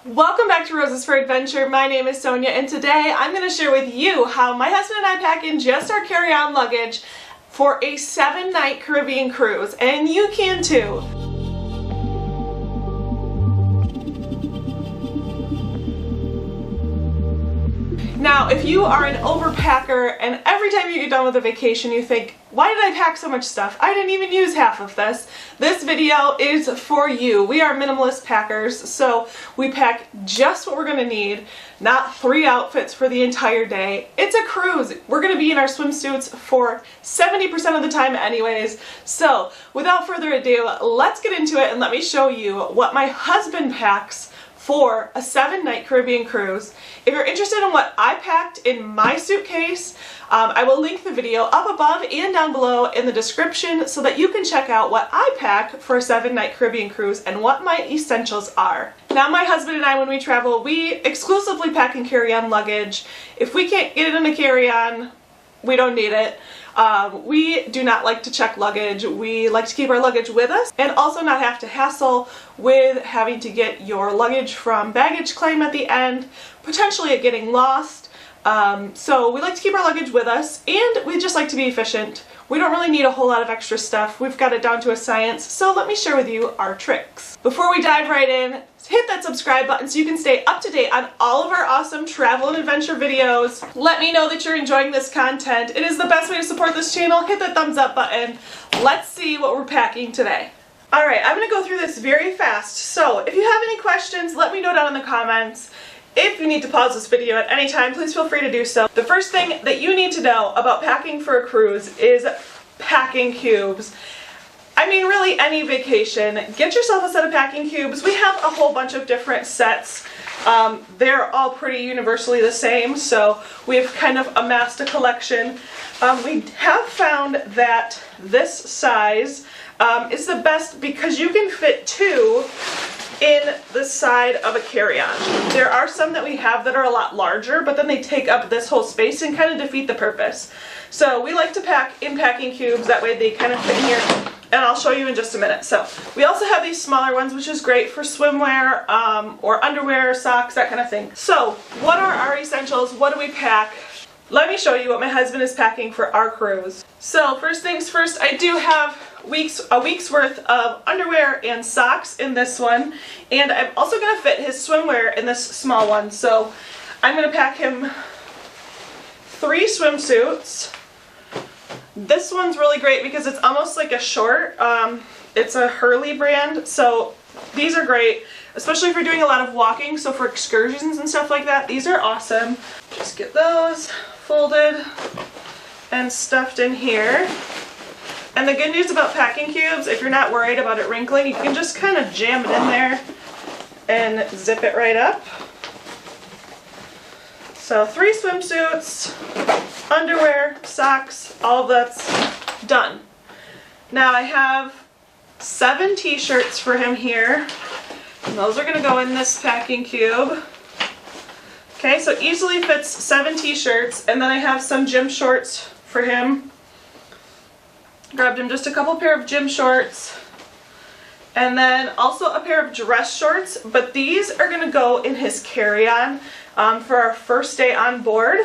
Welcome back to Roses for Adventure. My name is Sonia and today I'm going to share with you how my husband and I pack in just our carry-on luggage for a 7-night Caribbean cruise, and you can too. Now, if you are an overpacker and every time you get done with a vacation you think, why did I pack so much stuff? I didn't even use half of this. This video is for you. We are minimalist packers, so we pack just what we're going to need, not 3 outfits for the entire day. It's a cruise. We're going to be in our swimsuits for 70% of the time anyways. So, without further ado, let's get into it and let me show you what my husband packs for a 7-night Caribbean cruise. If you're interested in what I packed in my suitcase, I will link the video up above and down below in the description so that you can check out what I pack for a 7-night Caribbean cruise and what my essentials are. Now, my husband and I, when we travel, we exclusively pack in carry-on luggage. If we can't get it in a carry-on, we don't need it. We do not like to check luggage. We like to keep our luggage with us and also not have to hassle with having to get your luggage from baggage claim at the end, potentially it getting lost. So we like to keep our luggage with us, and we just like to be efficient. We don't really need a whole lot of extra stuff. We've got it down to a science, so let me share with you our tricks. Before we dive right in, hit that subscribe button so you can stay up to date on all of our awesome travel and adventure videos. Let me know that you're enjoying this content. It is the best way to support this channel. Hit that thumbs up button. Let's see what we're packing today. Alright, I'm going to go through this very fast, so if you have any questions, let me know down in the comments. If you need to pause this video at any time, please feel free to do so. The first thing that you need to know about packing for a cruise is packing cubes. I mean, really any vacation, get yourself a set of packing cubes. We have a whole bunch of different sets. They're all pretty universally the same, so we've kind of amassed a collection. We have found that this size is the best because you can fit 2 in the side of a carry-on. There are some that we have that are a lot larger, but then they take up this whole space and kind of defeat the purpose. So we like to pack in packing cubes, that way they kind of fit in here, and I'll show you in just a minute. So we also have these smaller ones, which is great for swimwear or underwear, socks, that kind of thing. So what are our essentials? What do we pack? Let me show you what my husband is packing for our cruise. So first things first, I do have a week's worth of underwear and socks in this one, and I'm also going to fit his swimwear in this small one. So I'm going to pack him 3 swimsuits. This one's really great because it's almost like a short. It's a Hurley brand, so these are great, especially if you're doing a lot of walking. So for excursions and stuff like that, these are awesome. Just get those folded and stuffed in here. And the good news about packing cubes, if you're not worried about it wrinkling, you can just kind of jam it in there and zip it right up. So 3 swimsuits, underwear, socks, all of that's done. Now I have 7 t-shirts for him here, and those are going to go in this packing cube. Okay, so easily fits 7 t-shirts, and then I have some gym shorts for him. Grabbed him just a couple pair of gym shorts, and then also a pair of dress shorts, but these are going to go in his carry-on for our first day on board.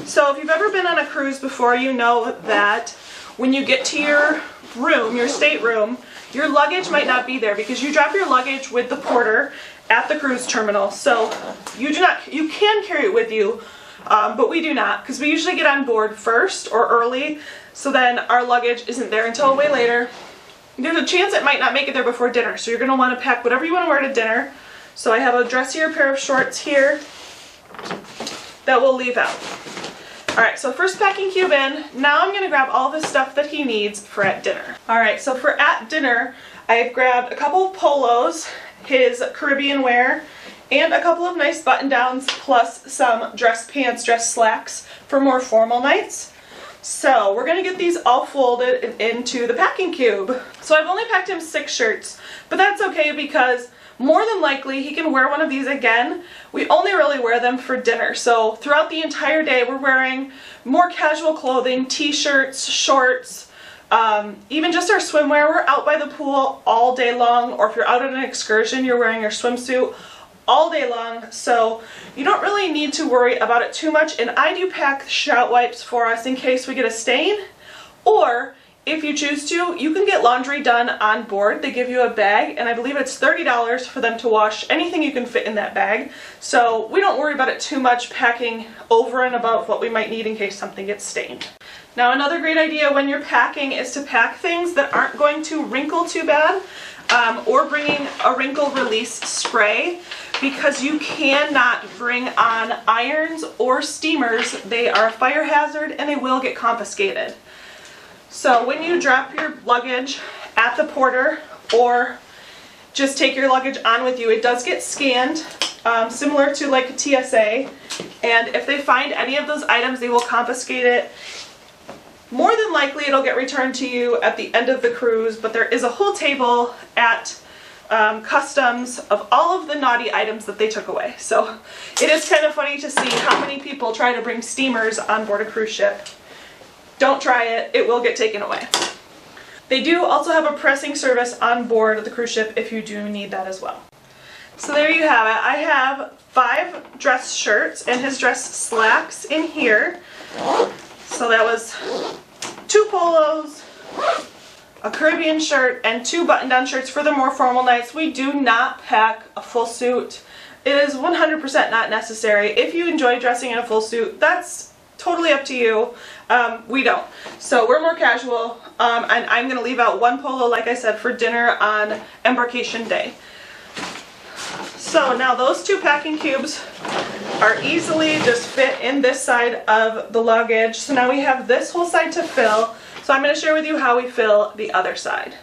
So if you've ever been on a cruise before, you know that when you get to your room, your stateroom, your luggage might not be there because you drop your luggage with the porter at the cruise terminal. So you can carry it with you, but we do not, because we usually get on board first or early, so then our luggage isn't there until way later. There's a chance it might not make it there before dinner, so you're going to want to pack whatever you want to wear to dinner. So I have a dressier pair of shorts here that we'll leave out. Alright, so first packing cube in. Now I'm going to grab all the stuff that he needs for at dinner. Alright, so for at dinner, I've grabbed a couple of polos, his Caribbean wear, and a couple of nice button-downs, plus some dress pants, dress slacks for more formal nights. So we're going to get these all folded into the packing cube. So I've only packed him 6 shirts, but that's okay because more than likely he can wear one of these again. We only really wear them for dinner, so throughout the entire day we're wearing more casual clothing, t-shirts, shorts, even just our swimwear. We're out by the pool all day long, or if you're out on an excursion, you're wearing your swimsuit all day long, so you don't really need to worry about it too much. And I do pack shout wipes for us in case we get a stain, or if you choose to, you can get laundry done on board. They give you a bag, and I believe it's $30 for them to wash anything you can fit in that bag. So we don't worry about it too much, packing over and above what we might need in case something gets stained. Now, another great idea when you're packing is to pack things that aren't going to wrinkle too bad, or bringing a wrinkle release spray, because you cannot bring on irons or steamers. They are a fire hazard and they will get confiscated. So when you drop your luggage at the porter or just take your luggage on with you, it does get scanned, similar to like a TSA, and if they find any of those items, they will confiscate it. More than likely it'll get returned to you at the end of the cruise, but there is a whole table at customs of all of the naughty items that they took away. So it is kind of funny to see how many people try to bring steamers on board a cruise ship. Don't try it, it will get taken away. They do also have a pressing service on board the cruise ship if you do need that as well. So there you have it. I have 5 dress shirts and his dress slacks in here. So that was 2 polos, a Caribbean shirt, and 2 button-down shirts for the more formal nights. We do not pack a full suit. It is 100% not necessary. If you enjoy dressing in a full suit, that's totally up to you. We don't. So we're more casual, and I'm going to leave out 1 polo, like I said, for dinner on embarkation day. So now those 2 packing cubes are easily just fit in this side of the luggage. So now we have this whole side to fill. So I'm going to share with you how we fill the other side.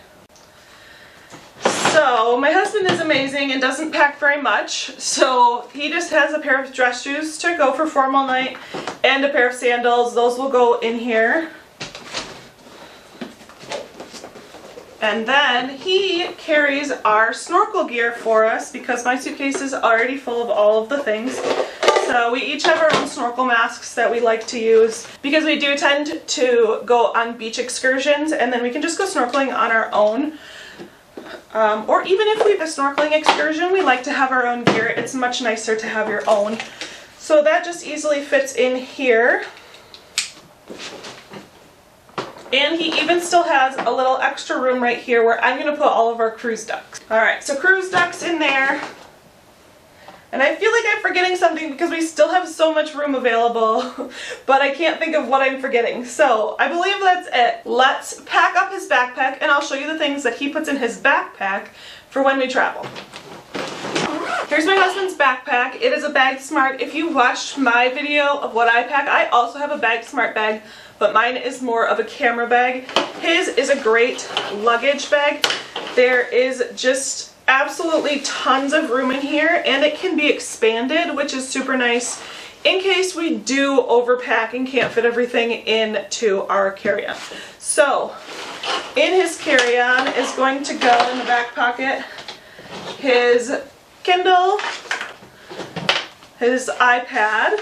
So my husband is amazing and doesn't pack very much, so he just has a pair of dress shoes to go for formal night and a pair of sandals. Those will go in here. And then he carries our snorkel gear for us because my suitcase is already full of all of the things. So we each have our own snorkel masks that we like to use because we do tend to go on beach excursions, and then we can just go snorkeling on our own. Or even if we have a snorkeling excursion, we like to have our own gear. It's much nicer to have your own. So that just easily fits in here. And he even still has a little extra room right here where I'm going to put all of our cruise ducks. Alright, so cruise ducks in there. And I feel like I'm forgetting something because we still have so much room available, but I can't think of what I'm forgetting. So I believe that's it. Let's pack up his backpack, and I'll show you the things that he puts in his backpack for when we travel. Here's my husband's backpack. It is a Bag Smart. If you watched my video of what I pack, I also have a Bag Smart bag, but mine is more of a camera bag. His is a great luggage bag. There is just absolutely tons of room in here, and it can be expanded, which is super nice in case we do overpack and can't fit everything into our carry-on. So in his carry-on is going to go in the back pocket his Kindle, his iPad,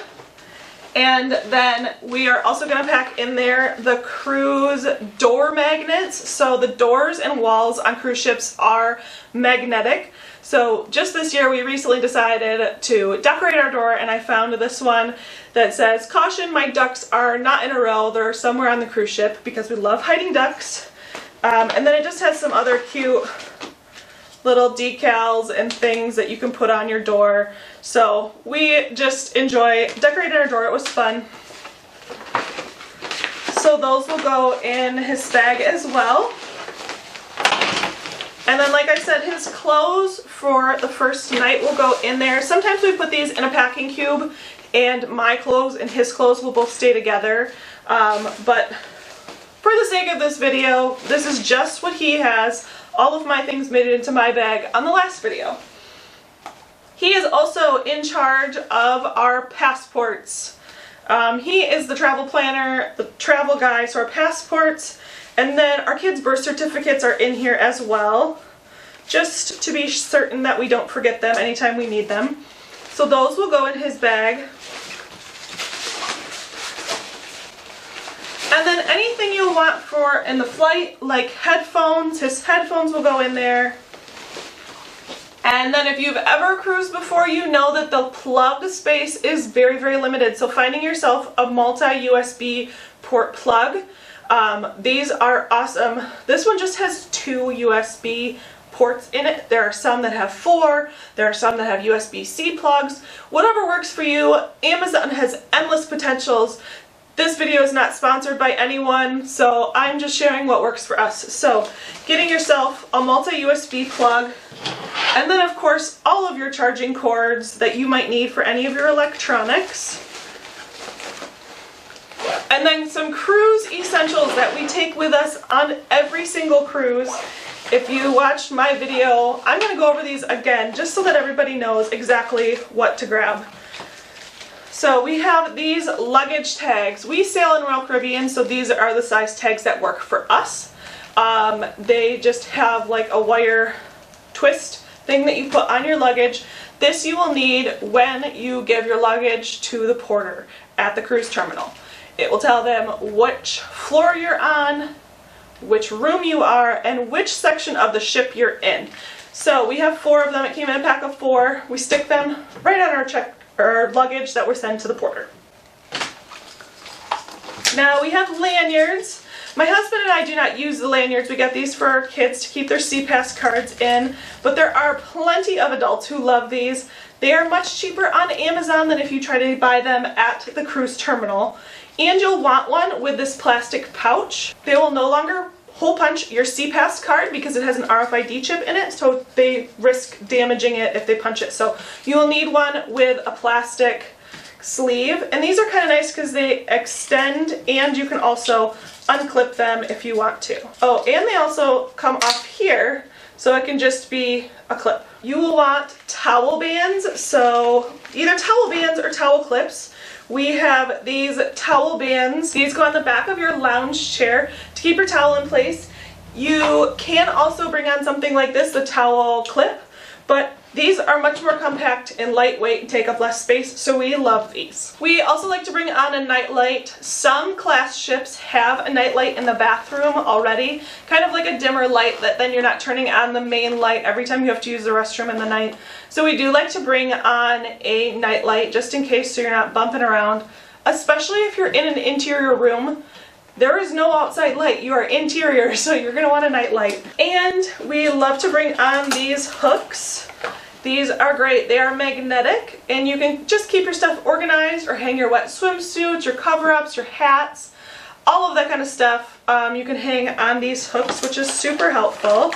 and then we are also going to pack in there the cruise door magnets. So the doors and walls on cruise ships are magnetic. So just this year we recently decided to decorate our door, and I found this one that says, "Caution, my ducks are not in a row, they're somewhere on the cruise ship," because we love hiding ducks. And then it just has some other cute little decals and things that you can put on your door. So we just enjoy decorating our door. It was fun. So those will go in his bag as well. And then, like I said, his clothes for the first night will go in there. Sometimes we put these in a packing cube, and my clothes and his clothes will both stay together. But for the sake of this video, this is just what he has. All of my things made it into my bag on the last video. He is also in charge of our passports. He is the travel planner, the travel guy, so our passports, and then our kids' birth certificates are in here as well, just to be certain that we don't forget them anytime we need them. So those will go in his bag. And then anything you'll want for in the flight, like headphones, his headphones will go in there. And then if you've ever cruised before, you know that the plug space is very, very limited. So finding yourself a multi-USB port plug, these are awesome. This one just has 2 USB ports in it. There are some that have 4, there are some that have USB-C plugs. Whatever works for you. Amazon has endless potentials. This video is not sponsored by anyone, so I'm just sharing what works for us. So getting yourself a multi-USB plug, and then of course all of your charging cords that you might need for any of your electronics. And then some cruise essentials that we take with us on every single cruise. If you watched my video, I'm going to go over these again just so that everybody knows exactly what to grab. So we have these luggage tags. We sail in Royal Caribbean, so these are the size tags that work for us. They just have like a wire twist thing that you put on your luggage. This you will need when you give your luggage to the porter at the cruise terminal. It will tell them which floor you're on, which room you are, and which section of the ship you're in. So we have 4 of them. It came in a pack of 4. We stick them right on our luggage that we're sent to the porter. Now we have lanyards. My husband and I do not use the lanyards. We got these for our kids to keep their SeaPass cards in, but there are plenty of adults who love these. They are much cheaper on Amazon than if you try to buy them at the cruise terminal. And you'll want one with this plastic pouch. They will no longer hole punch your SeaPass card because it has an RFID chip in it, so they risk damaging it if they punch it. So you will need one with a plastic sleeve. And these are kind of nice because they extend, and you can also unclip them if you want to. Oh, and they also come off here, so it can just be a clip. You will want towel bands, so either towel bands or towel clips. We have these towel bands. These go on the back of your lounge chair to keep your towel in place. You can also bring on something like this, the towel clip, but these are much more compact and lightweight and take up less space, so we love these. We also like to bring on a nightlight. Some class ships have a nightlight in the bathroom already, kind of like a dimmer light that then you're not turning on the main light every time you have to use the restroom in the night. So we do like to bring on a nightlight just in case so you're not bumping around, especially if you're in an interior room. There is no outside light. You are interior, so you're going to want a night light. And we love to bring on these hooks. These are great. They are magnetic, and you can just keep your stuff organized or hang your wet swimsuits, your cover-ups, your hats, all of that kind of stuff. You can hang on these hooks, which is super helpful.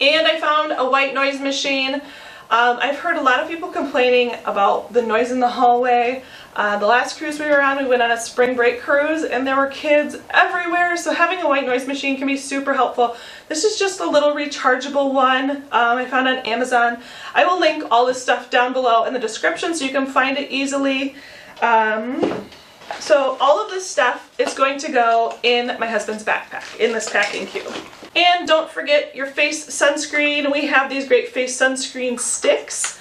And I found a white noise machine. I've heard a lot of people complaining about the noise in the hallway. The last cruise we were on, we went on a spring break cruise and there were kids everywhere, so having a white noise machine can be super helpful. This is just a little rechargeable one I found on Amazon. I will link all this stuff down below in the description so you can find it easily. So all of this stuff is going to go in my husband's backpack, in this packing cube. And don't forget your face sunscreen. We have these great face sunscreen sticks.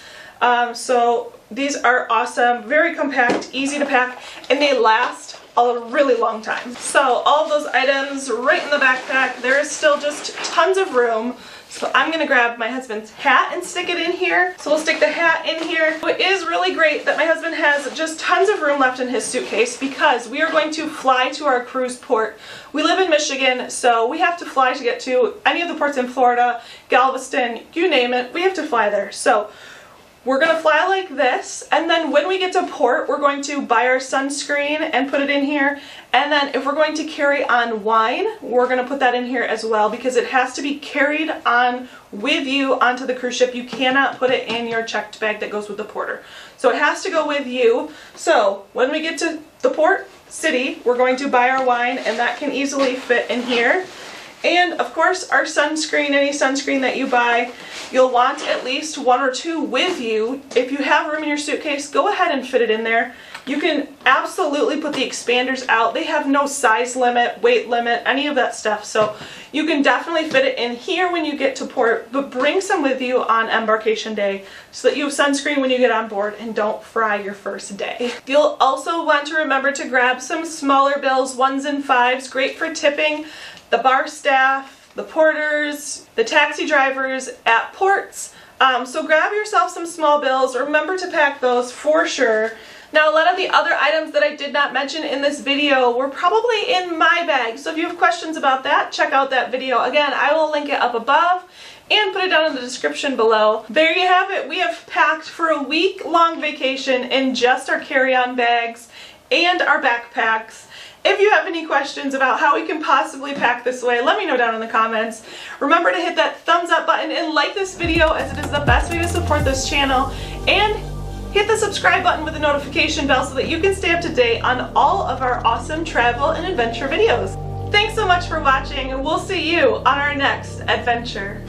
So these are awesome, very compact, easy to pack, and they last a really long time. So all of those items right in the backpack. There is still just tons of room. So I'm going to grab my husband's hat and stick it in here. So we'll stick the hat in here. It is really great that my husband has just tons of room left in his suitcase because we are going to fly to our cruise port. We live in Michigan, so we have to fly to get to any of the ports in Florida, Galveston, you name it, we have to fly there. So we're going to fly like this, and then when we get to port, we're going to buy our sunscreen and put it in here. And then if we're going to carry on wine, we're going to put that in here as well because it has to be carried on with you onto the cruise ship. You cannot put it in your checked bag that goes with the porter. So it has to go with you. So when we get to the port city, we're going to buy our wine, and that can easily fit in here. And of course our sunscreen, any sunscreen that you buy, you'll want at least 1 or 2 with you. If you have room in your suitcase, go ahead and fit it in there. You can absolutely put the expanders out. They have no size limit, weight limit, any of that stuff. So you can definitely fit it in here when you get to port, but bring some with you on embarkation day so that you have sunscreen when you get on board and don't fry your first day. You'll also want to remember to grab some smaller bills, 1s and 5s, great for tipping the bar staff, the porters, the taxi drivers at ports. So grab yourself some small bills. Remember to pack those for sure. Now, a lot of the other items that I did not mention in this video were probably in my bag. So if you have questions about that, check out that video. Again, I will link it up above and put it down in the description below. There you have it. We have packed for a week-long vacation in just our carry-on bags and our backpacks. If you have any questions about how we can possibly pack this way, let me know down in the comments. Remember to hit that thumbs up button and like this video, as it is the best way to support this channel. And hit the subscribe button with the notification bell so that you can stay up to date on all of our awesome travel and adventure videos. Thanks so much for watching, and we'll see you on our next adventure.